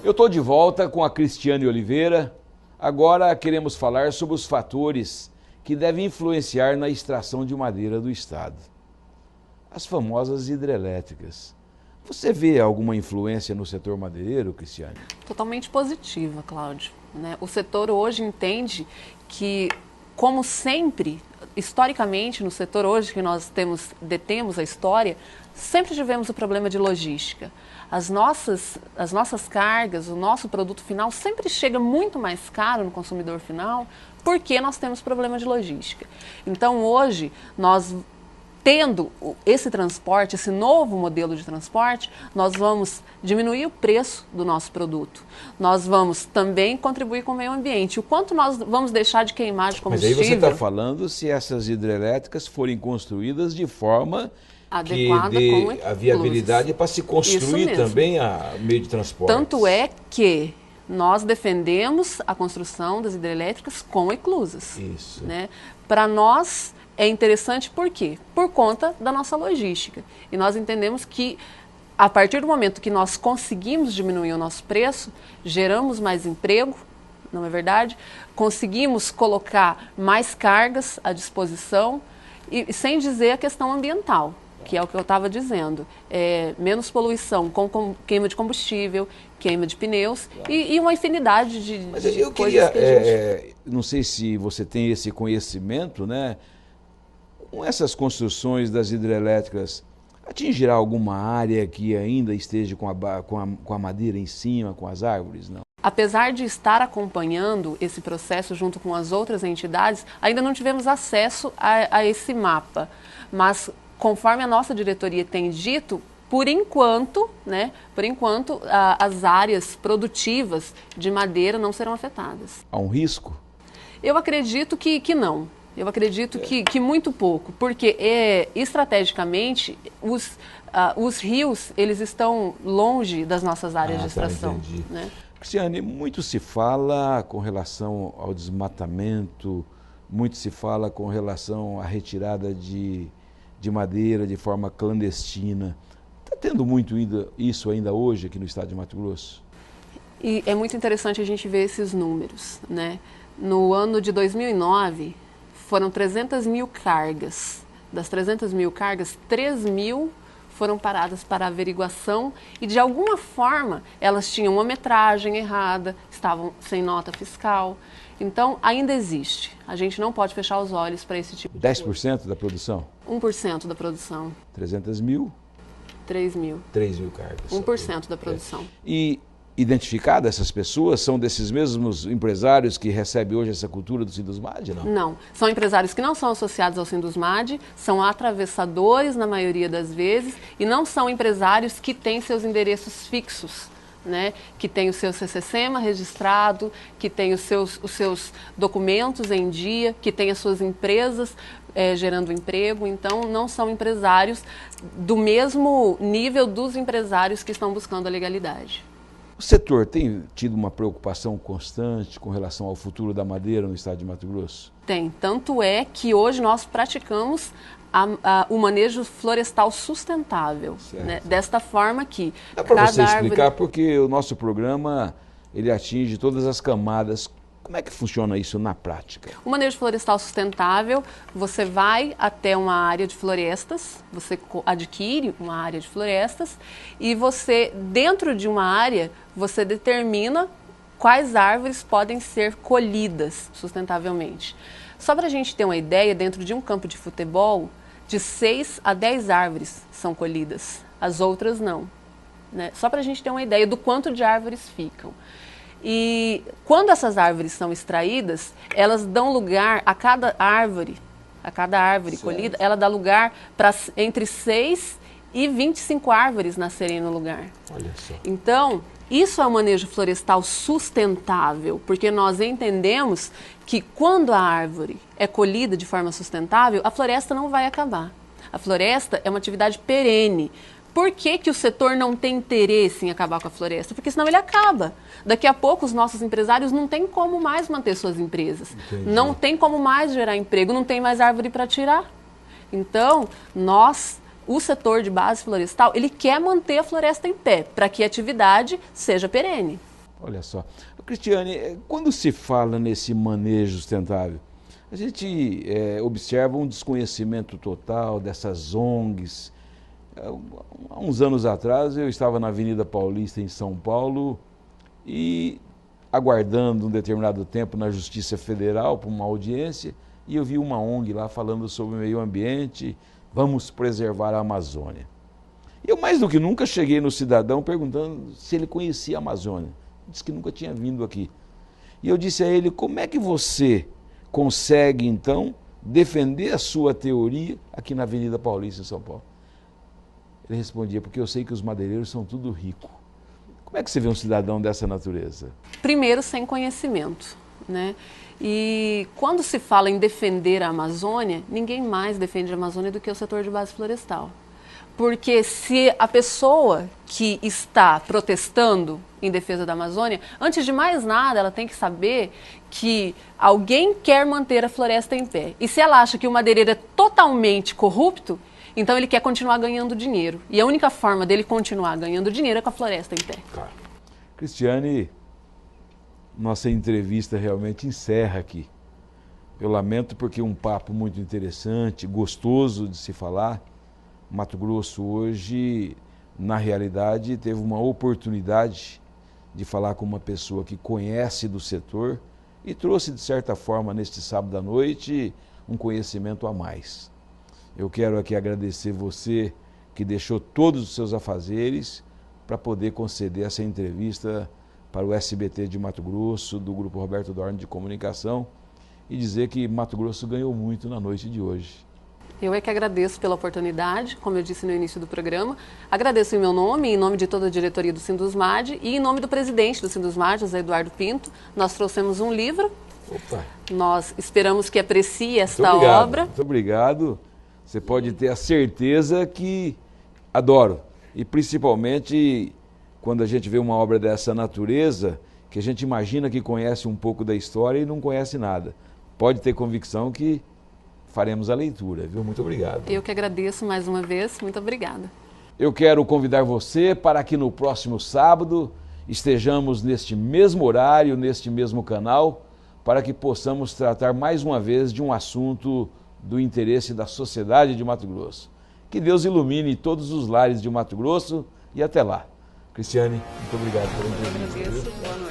Eu estou de volta com a Cristiane Oliveira. Agora queremos falar sobre os fatores que devem influenciar na extração de madeira do estado. As famosas hidrelétricas. Você vê alguma influência no setor madeireiro, Cristiane? Totalmente positiva, Cláudio, né? O setor hoje entende que, como sempre, historicamente, no setor hoje que nós detemos a história, sempre tivemos o problema de logística. As nossas cargas, o nosso produto final sempre chega muito mais caro no consumidor final porque nós temos problema de logística. Então hoje, nós tendo esse transporte, esse novo modelo de transporte, nós vamos diminuir o preço do nosso produto. Nós vamos também contribuir com o meio ambiente. O quanto nós vamos deixar de queimar de combustível... Mas aí você está falando se essas hidrelétricas forem construídas de forma adequada, que com dê a viabilidade para se construir também a meio de transporte. Tanto é que nós defendemos a construção das hidrelétricas com eclusas. Isso. Né? Para nós é interessante por quê? Por conta da nossa logística. E nós entendemos que a partir do momento que nós conseguimos diminuir o nosso preço, geramos mais emprego, não é verdade? Conseguimos colocar mais cargas à disposição e sem dizer a questão ambiental, que é o que eu estava dizendo. Menos poluição com queima de combustível, queima de pneus e uma infinidade de Mas eu coisas queria, não sei se você tem esse conhecimento, né? Com essas construções das hidrelétricas, atingirá alguma área que ainda esteja com a madeira em cima, com as árvores? Não. Apesar de estar acompanhando esse processo junto com as outras entidades, ainda não tivemos acesso a esse mapa. Mas, conforme a nossa diretoria tem dito, por enquanto, as áreas produtivas de madeira não serão afetadas. Há um risco? Eu acredito que não. Eu acredito que muito pouco, porque estrategicamente os rios eles estão longe das nossas áreas de extração. Né? Cristiane, muito se fala com relação ao desmatamento, muito se fala com relação à retirada de madeira de forma clandestina. Está tendo muito isso ainda hoje aqui no estado de Mato Grosso? E é muito interessante a gente ver esses números. Né? No ano de 2009, foram 300 mil cargas. Das 300 mil cargas, 3 mil foram paradas para averiguação e, de alguma forma, elas tinham uma metragem errada, estavam sem nota fiscal. Então, ainda existe. A gente não pode fechar os olhos para esse tipo de 10% da produção? 1% da produção. 300 mil? 3 mil. 3 mil cargas. 1% da produção. E identificadas essas pessoas são desses mesmos empresários que recebem hoje essa cultura do Sindusmad, não? Não, são empresários que não são associados ao Sindusmad, são atravessadores na maioria das vezes e não são empresários que têm seus endereços fixos, né? Que têm o seu CCCEMA registrado, que têm os seus documentos em dia, que têm as suas empresas gerando emprego. Então, não são empresários do mesmo nível dos empresários que estão buscando a legalidade. O setor tem tido uma preocupação constante com relação ao futuro da madeira no estado de Mato Grosso? Tem. Tanto é que hoje nós praticamos o manejo florestal sustentável. Né? Desta forma que... Dá para você explicar, porque o nosso programa ele atinge todas as camadas. Como é que funciona isso na prática? O manejo florestal sustentável, você vai até uma área de florestas, você adquire uma área de florestas e você, dentro de uma área, você determina quais árvores podem ser colhidas sustentavelmente. Só para a gente ter uma ideia, dentro de um campo de futebol, de 6 a 10 árvores são colhidas, as outras não. Né? Só para a gente ter uma ideia do quanto de árvores ficam. E quando essas árvores são extraídas, elas dão lugar a cada árvore colhida, ela dá lugar para entre 6 e 25 árvores nascerem no lugar. Olha só. Então, isso é o manejo florestal sustentável, porque nós entendemos que quando a árvore é colhida de forma sustentável, a floresta não vai acabar. A floresta é uma atividade perene. Por que o setor não tem interesse em acabar com a floresta? Porque senão ele acaba. Daqui a pouco os nossos empresários não têm como mais manter suas empresas. Entendi. Não tem como mais gerar emprego, não tem mais árvore para tirar. Então, o setor de base florestal, ele quer manter a floresta em pé, para que a atividade seja perene. Olha só. Cristiane, quando se fala nesse manejo sustentável, a gente observa um desconhecimento total dessas ONGs. Há uns anos atrás eu estava na Avenida Paulista em São Paulo e aguardando um determinado tempo na Justiça Federal para uma audiência e eu vi uma ONG lá falando sobre o meio ambiente, vamos preservar a Amazônia. Eu mais do que nunca cheguei no cidadão perguntando se ele conhecia a Amazônia. Disse que nunca tinha vindo aqui. E eu disse a ele, como é que você consegue então defender a sua teoria aqui na Avenida Paulista em São Paulo? Ele respondia, porque eu sei que os madeireiros são tudo rico. Como é que você vê um cidadão dessa natureza? Primeiro, sem conhecimento, né? E quando se fala em defender a Amazônia, ninguém mais defende a Amazônia do que o setor de base florestal. Porque se a pessoa que está protestando em defesa da Amazônia, antes de mais nada, ela tem que saber que alguém quer manter a floresta em pé. E se ela acha que o madeireiro é totalmente corrupto, então ele quer continuar ganhando dinheiro. E a única forma dele continuar ganhando dinheiro é com a floresta em pé. Claro. Cristiane, nossa entrevista realmente encerra aqui. Eu lamento porque um papo muito interessante, gostoso de se falar. Mato Grosso hoje, na realidade, teve uma oportunidade de falar com uma pessoa que conhece do setor e trouxe, de certa forma, neste sábado à noite, um conhecimento a mais. Eu quero aqui agradecer você que deixou todos os seus afazeres para poder conceder essa entrevista para o SBT de Mato Grosso, do Grupo Roberto Dorn de Comunicação, e dizer que Mato Grosso ganhou muito na noite de hoje. Eu é que agradeço pela oportunidade, como eu disse no início do programa. Agradeço em meu nome, em nome de toda a diretoria do Sindusmad e em nome do presidente do Sindusmad, José Eduardo Pinto. Nós trouxemos um livro. Opa. Nós esperamos que aprecie esta obra. Muito obrigado. Você pode ter a certeza que adoro. E principalmente quando a gente vê uma obra dessa natureza, que a gente imagina que conhece um pouco da história e não conhece nada. Pode ter convicção que faremos a leitura, viu? Muito obrigado. Eu que agradeço mais uma vez. Muito obrigada. Eu quero convidar você para que no próximo sábado estejamos neste mesmo horário, neste mesmo canal, para que possamos tratar mais uma vez de um assunto do interesse da sociedade de Mato Grosso. Que Deus ilumine todos os lares de Mato Grosso e até lá. Cristiane, muito obrigado pela entrevista. Eu agradeço. Boa noite.